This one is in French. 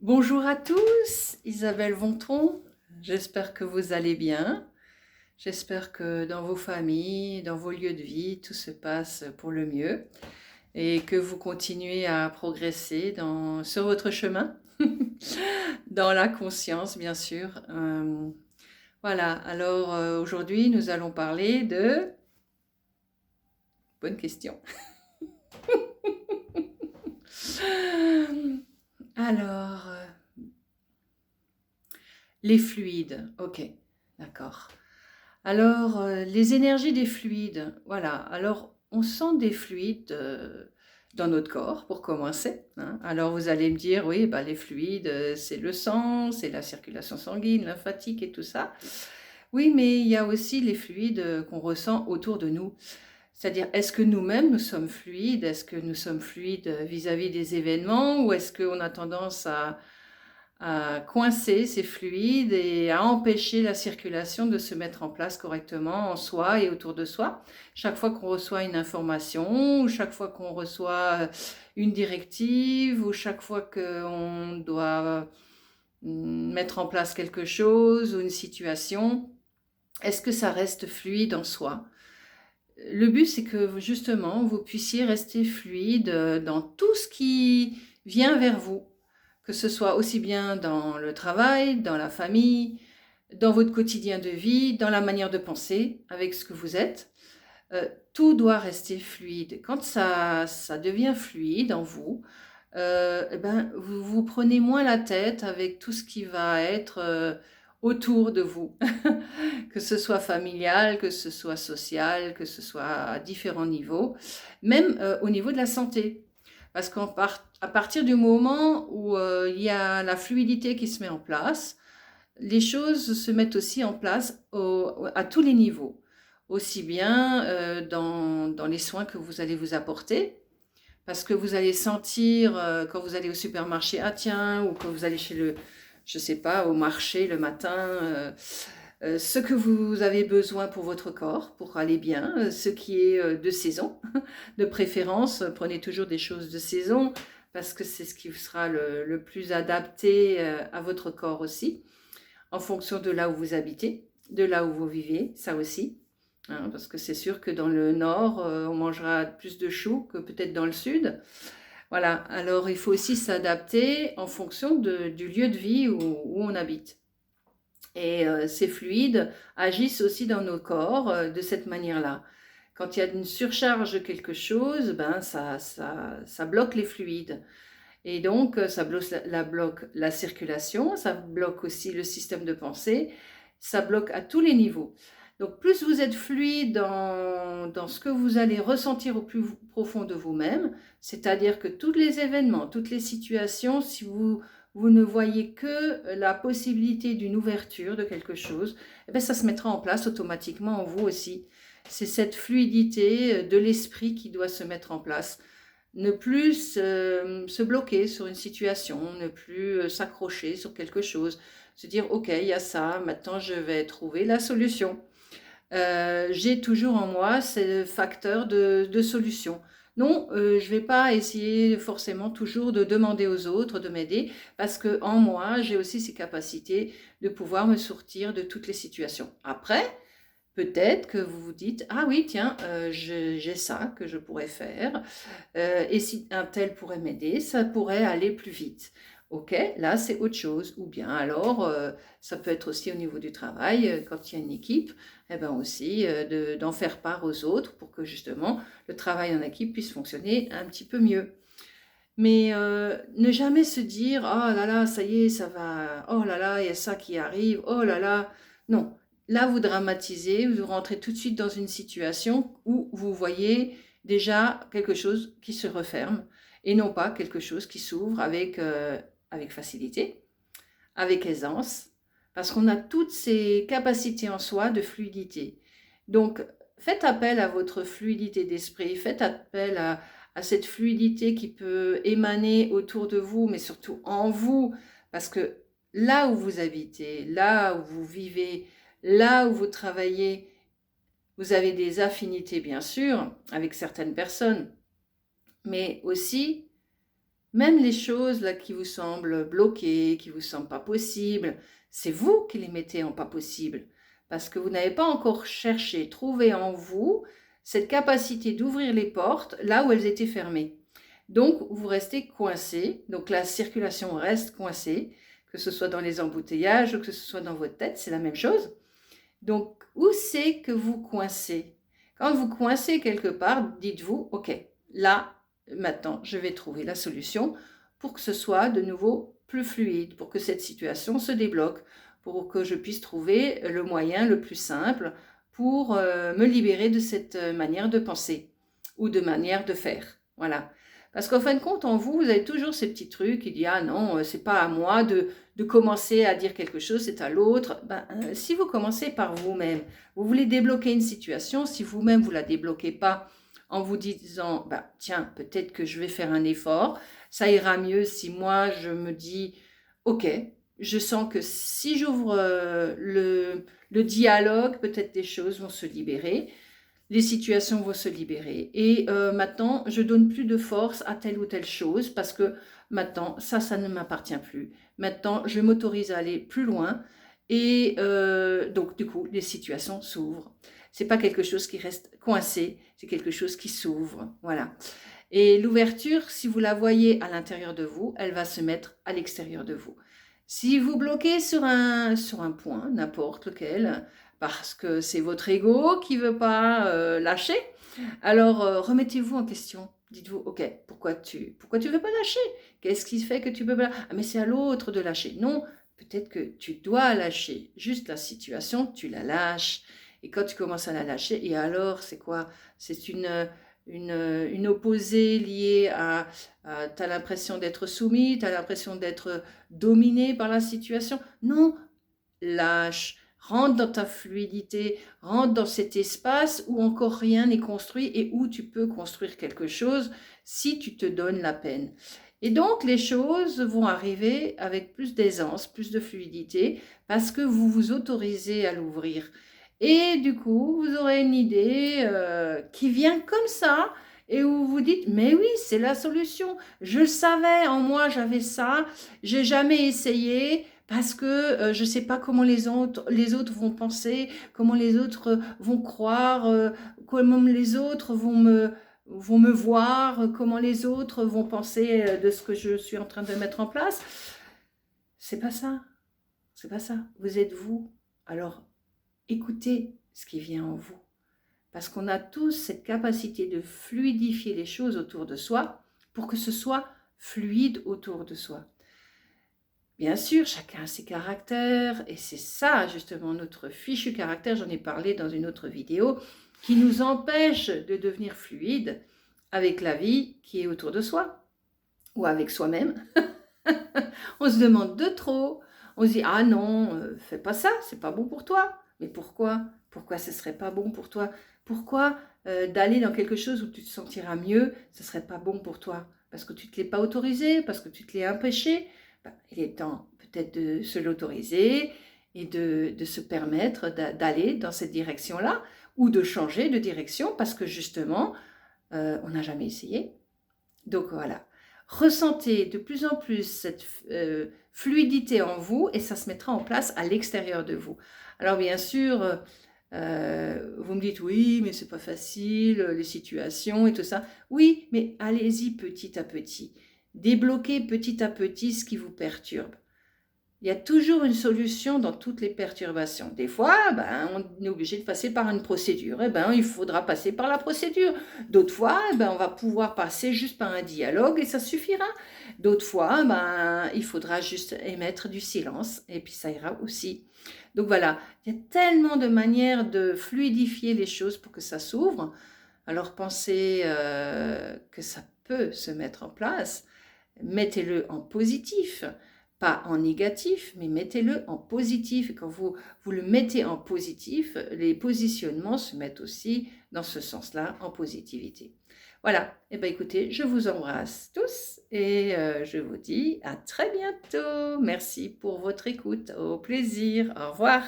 Bonjour à tous, Isabelle Vontron. J'espère que vous allez bien. J'espère que dans vos familles, dans vos lieux de vie, tout se passe pour le mieux et que vous continuez à progresser sur votre chemin, dans la conscience, bien sûr. Voilà, alors aujourd'hui, nous allons parler de... Bonne question. Alors, les fluides, ok, d'accord. Alors, les énergies des fluides, voilà. Alors, on sent des fluides dans notre corps, pour commencer, hein. Alors, vous allez me dire, oui, bah, les fluides, c'est le sang, c'est la circulation sanguine, lymphatique et tout ça. Oui, mais il y a aussi les fluides qu'on ressent autour de nous. C'est-à-dire, est-ce que nous-mêmes, nous sommes fluides? Est-ce que nous sommes fluides vis-à-vis des événements? Ou est-ce qu'on a tendance à coincer ces fluides et à empêcher la circulation de se mettre en place correctement en soi et autour de soi? Chaque fois qu'on reçoit une information, ou chaque fois qu'on reçoit une directive, ou chaque fois qu'on doit mettre en place quelque chose ou une situation, est-ce que ça reste fluide en soi? Le but, c'est que justement, vous puissiez rester fluide dans tout ce qui vient vers vous, que ce soit aussi bien dans le travail, dans la famille, dans votre quotidien de vie, dans la manière de penser, avec ce que vous êtes. Tout doit rester fluide. Quand ça devient fluide en vous, eh ben, vous prenez moins la tête avec tout ce qui va être autour de vous, que ce soit familial, que ce soit social, que ce soit à différents niveaux, même au niveau de la santé. Parce qu'à partir du moment où il y a la fluidité qui se met en place, les choses se mettent aussi en place à tous les niveaux. Aussi bien dans les soins que vous allez vous apporter, parce que vous allez sentir quand vous allez au supermarché, ah tiens, ou quand vous allez chez je sais pas, au marché le matin, ce que vous avez besoin pour votre corps, pour aller bien, ce qui est de saison. De préférence, prenez toujours des choses de saison, parce que c'est ce qui sera le plus adapté à votre corps aussi, en fonction de là où vous habitez, de là où vous vivez, ça aussi. Hein, parce que c'est sûr que dans le nord, on mangera plus de choux que peut-être dans le sud. Voilà, alors il faut aussi s'adapter en fonction du lieu de vie où on habite. Et ces fluides agissent aussi dans nos corps de cette manière-là. Quand il y a une surcharge de quelque chose, ben ça bloque les fluides. Et donc, ça bloque la circulation, ça bloque aussi le système de pensée, ça bloque à tous les niveaux. Donc, plus vous êtes fluide dans ce que vous allez ressentir au plus profond de vous-même, c'est-à-dire que tous les événements, toutes les situations, si vous ne voyez que la possibilité d'une ouverture de quelque chose, eh bien, ça se mettra en place automatiquement en vous aussi. C'est cette fluidité de l'esprit qui doit se mettre en place. Ne plus se bloquer sur une situation, ne plus s'accrocher sur quelque chose, se dire ok, il y a ça, maintenant je vais trouver la solution. J'ai toujours en moi ce facteur de solution. Non, je ne vais pas essayer forcément toujours de demander aux autres de m'aider, parce que en moi, j'ai aussi ces capacités de pouvoir me sortir de toutes les situations. Après, peut-être que vous vous dites, ah oui, tiens, j'ai ça que je pourrais faire, et si un tel pourrait m'aider, ça pourrait aller plus vite. Ok, là c'est autre chose. Ou bien alors, ça peut être aussi au niveau du travail, quand il y a une équipe, eh ben aussi d'en faire part aux autres pour que justement le travail en équipe puisse fonctionner un petit peu mieux. Mais ne jamais se dire, oh là là, ça y est, ça va, oh là là, il y a ça qui arrive, oh là là. Non, là vous dramatisez, vous rentrez tout de suite dans une situation où vous voyez déjà quelque chose qui se referme et non pas quelque chose qui s'ouvre avec facilité, avec aisance, parce qu'on a toutes ces capacités en soi de fluidité. Donc, faites appel à votre fluidité d'esprit, faites appel à cette fluidité qui peut émaner autour de vous, mais surtout en vous, parce que là où vous habitez, là où vous vivez, là où vous travaillez, vous avez des affinités bien sûr avec certaines personnes, mais aussi Même les choses là qui vous semblent bloquées, qui vous semblent pas possibles, c'est vous qui les mettez en pas possible. Parce que vous n'avez pas encore cherché, trouvé en vous cette capacité d'ouvrir les portes là où elles étaient fermées. Donc, vous restez coincé, donc la circulation reste coincée, que ce soit dans les embouteillages ou que ce soit dans votre tête, c'est la même chose. Donc, où c'est que vous coincez? Quand vous coincez quelque part, dites-vous, ok, là, maintenant, je vais trouver la solution pour que ce soit de nouveau plus fluide, pour que cette situation se débloque, pour que je puisse trouver le moyen le plus simple pour me libérer de cette manière de penser ou de manière de faire. Voilà. Parce qu'en fin de compte, en vous, vous avez toujours ces petits trucs qui disent ah non, c'est pas à moi de commencer à dire quelque chose, c'est à l'autre. Si vous commencez par vous-même, vous voulez débloquer une situation, si vous-même vous la débloquez pas en vous disant tiens, peut-être que je vais faire un effort, ça ira mieux si moi je me dis ok, je sens que si j'ouvre le dialogue, peut-être des choses vont se libérer. Les situations vont se libérer. Et maintenant, je donne plus de force à telle ou telle chose parce que maintenant, ça ne m'appartient plus. Maintenant, je m'autorise à aller plus loin et donc, du coup, les situations s'ouvrent. C'est pas quelque chose qui reste coincé, c'est quelque chose qui s'ouvre. Voilà. Et l'ouverture, si vous la voyez à l'intérieur de vous, elle va se mettre à l'extérieur de vous. Si vous bloquez sur un point, n'importe lequel, parce que c'est votre ego qui ne veut pas lâcher, alors remettez-vous en question. Dites-vous, ok, pourquoi tu veux pas lâcher? Qu'est-ce qui fait que tu peux pas? Ah, mais c'est à l'autre de lâcher. Non, peut-être que tu dois lâcher. Juste la situation, tu la lâches. Et quand tu commences à la lâcher, et alors, c'est quoi? C'est une opposée liée à tu as l'impression d'être soumis, tu as l'impression d'être dominé par la situation. Non, lâche, rentre dans ta fluidité, rentre dans cet espace où encore rien n'est construit et où tu peux construire quelque chose si tu te donnes la peine. Et donc, les choses vont arriver avec plus d'aisance, plus de fluidité, parce que vous vous autorisez à l'ouvrir. Et du coup, vous aurez une idée qui vient comme ça, et où vous dites, mais oui, c'est la solution. Je le savais, en moi, j'avais ça, j'ai jamais essayé, parce que je ne sais pas comment les autres vont penser, comment les autres vont croire, comment les autres vont me voir, comment les autres vont penser de ce que je suis en train de mettre en place. C'est pas ça. C'est pas ça. Vous êtes vous. Alors, écoutez ce qui vient en vous. Parce qu'on a tous cette capacité de fluidifier les choses autour de soi pour que ce soit fluide autour de soi. Bien sûr, chacun a ses caractères et c'est ça justement notre fichu caractère, j'en ai parlé dans une autre vidéo, qui nous empêche de devenir fluide avec la vie qui est autour de soi ou avec soi-même. On se demande de trop, on se dit ah non, fais pas ça, c'est pas bon pour toi. Mais pourquoi? Pourquoi ce serait pas bon pour toi? Pourquoi d'aller dans quelque chose où tu te sentiras mieux, ce serait pas bon pour toi? Parce que tu te l'es pas autorisé, parce que tu te l'es empêché. Il est temps peut-être de se l'autoriser et de se permettre d'aller dans cette direction-là ou de changer de direction parce que justement, on n'a jamais essayé. Donc voilà, ressentez de plus en plus cette fluidité en vous et ça se mettra en place à l'extérieur de vous. Alors bien sûr, vous me dites oui, mais c'est pas facile, les situations et tout ça. Oui, mais allez-y petit à petit. Débloquez petit à petit ce qui vous perturbe. Il y a toujours une solution dans toutes les perturbations. Des fois, on est obligé de passer par une procédure. Il faudra passer par la procédure. D'autres fois, on va pouvoir passer juste par un dialogue et ça suffira. D'autres fois, il faudra juste émettre du silence et puis ça ira aussi. Donc voilà, il y a tellement de manières de fluidifier les choses pour que ça s'ouvre. Alors pensez que ça peut se mettre en place. Mettez-le en positif. Pas en négatif, mais mettez-le en positif. Et quand vous le mettez en positif, les positionnements se mettent aussi dans ce sens-là, en positivité. Voilà, et écoutez, je vous embrasse tous et je vous dis à très bientôt. Merci pour votre écoute, au plaisir, au revoir.